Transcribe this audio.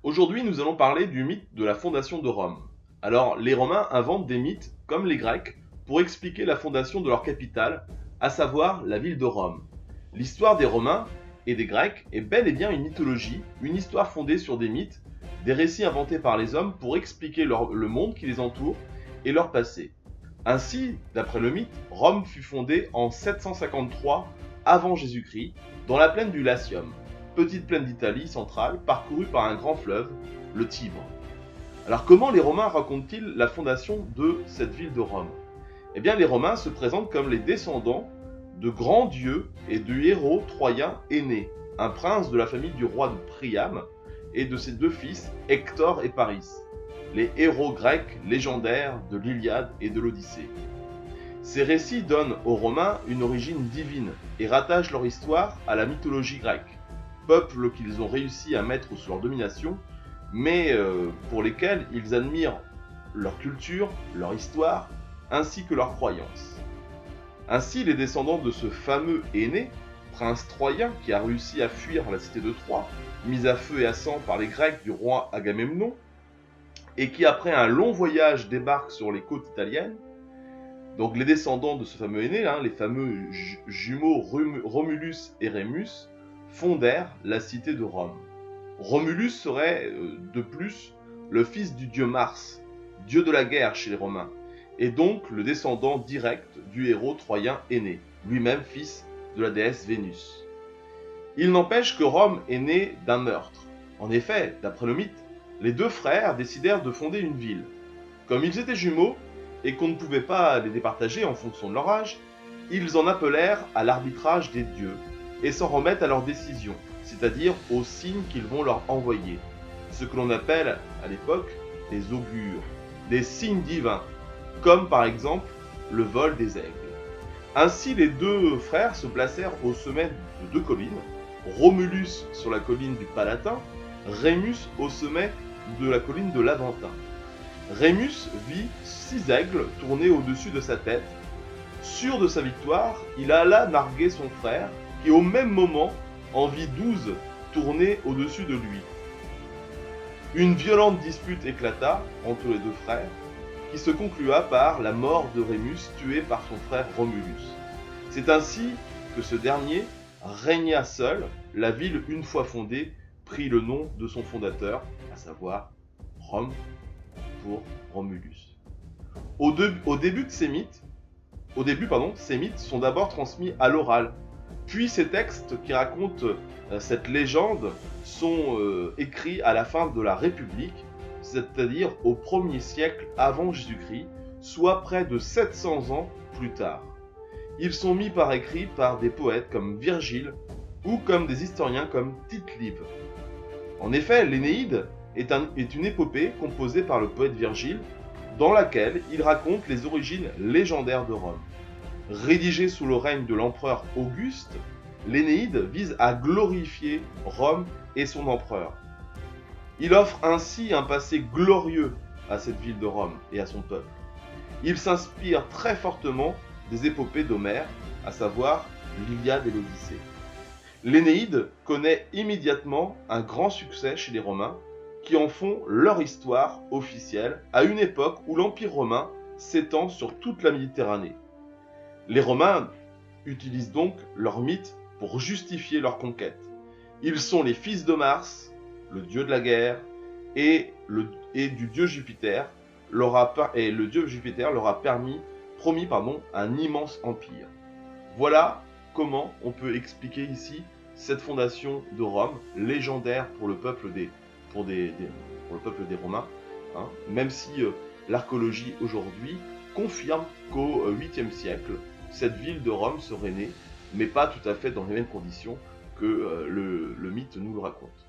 Aujourd'hui, nous allons parler du mythe de la fondation de Rome. Alors, les Romains inventent des mythes, comme les Grecs, pour expliquer la fondation de leur capitale, à savoir la ville de Rome. L'histoire des Romains et des Grecs est bel et bien une mythologie, une histoire fondée sur des mythes, des récits inventés par les hommes pour expliquer le monde qui les entoure et leur passé. Ainsi, d'après le mythe, Rome fut fondée en 753 avant Jésus-Christ, dans la plaine du Latium, petite plaine d'Italie centrale parcourue par un grand fleuve, le Tibre. Alors comment les Romains racontent-ils la fondation de cette ville de Rome? Eh bien les Romains se présentent comme les descendants de grands dieux et du héros troyen Énée, un prince de la famille du roi de Priam et de ses deux fils Hector et Paris, les héros grecs légendaires de l'Iliade et de l'Odyssée. Ces récits donnent aux Romains une origine divine et rattachent leur histoire à la mythologie grecque, peuple qu'ils ont réussi à mettre sous leur domination, mais pour lesquels ils admirent leur culture, leur histoire, ainsi que leurs croyances. Ainsi, les descendants de ce fameux Énée, prince troyen qui a réussi à fuir la cité de Troie, mise à feu et à sang par les Grecs du roi Agamemnon, et qui après un long voyage débarque sur les côtes italiennes. Donc les descendants de ce fameux Énée, les fameux jumeaux Romulus et Rémus, fondèrent la cité de Rome. Romulus serait de plus le fils du dieu Mars, dieu de la guerre chez les Romains, et donc le descendant direct du héros troyen Énée, lui-même fils de la déesse Vénus. Il n'empêche que Rome est née d'un meurtre. En effet, d'après le mythe, les deux frères décidèrent de fonder une ville. Comme ils étaient jumeaux, et qu'on ne pouvait pas les départager en fonction de leur âge, ils en appelèrent à l'arbitrage des dieux, et s'en remettent à leurs décisions, c'est-à-dire aux signes qu'ils vont leur envoyer, ce que l'on appelle à l'époque des augures, des signes divins, comme par exemple le vol des aigles. Ainsi les deux frères se placèrent au sommet de deux collines, Romulus sur la colline du Palatin, Rémus au sommet de la colline de l'Aventin. Rémus vit 6 aigles tourner au-dessus de sa tête. Sûr de sa victoire, il alla narguer son frère, qui au même moment en vit 12 tourner au-dessus de lui. Une violente dispute éclata entre les deux frères, qui se conclua par la mort de Rémus tué par son frère Romulus. C'est ainsi que ce dernier régna seul, la ville une fois fondée prit le nom de son fondateur, à savoir Rome pour Romulus. Au début, ces mythes sont d'abord transmis à l'oral, puis ces textes qui racontent cette légende sont écrits à la fin de la République, c'est-à-dire au 1er siècle avant Jésus-Christ, soit près de 700 ans plus tard. Ils sont mis par écrit par des poètes comme Virgile ou comme des historiens comme Tite-Live. En effet, l'Énéide est une épopée composée par le poète Virgile, dans laquelle il raconte les origines légendaires de Rome. Rédigée sous le règne de l'empereur Auguste, l'Énéide vise à glorifier Rome et son empereur. Il offre ainsi un passé glorieux à cette ville de Rome et à son peuple. Il s'inspire très fortement des épopées d'Homère, à savoir l'Iliade et l'Odyssée. L'Énéide connaît immédiatement un grand succès chez les Romains, qui en font leur histoire officielle à une époque où l'Empire romain s'étend sur toute la Méditerranée. Les Romains utilisent donc leur mythe pour justifier leur conquête. Ils sont les fils de Mars, le dieu de la guerre, et du dieu Jupiter, et le dieu Jupiter leur a promis un immense empire. Voilà comment on peut expliquer ici cette fondation de Rome, légendaire pour le peuple pour le peuple des Romains, même si l'archéologie aujourd'hui confirme qu'au 8e siècle, cette ville de Rome serait née, mais pas tout à fait dans les mêmes conditions que le mythe nous le raconte.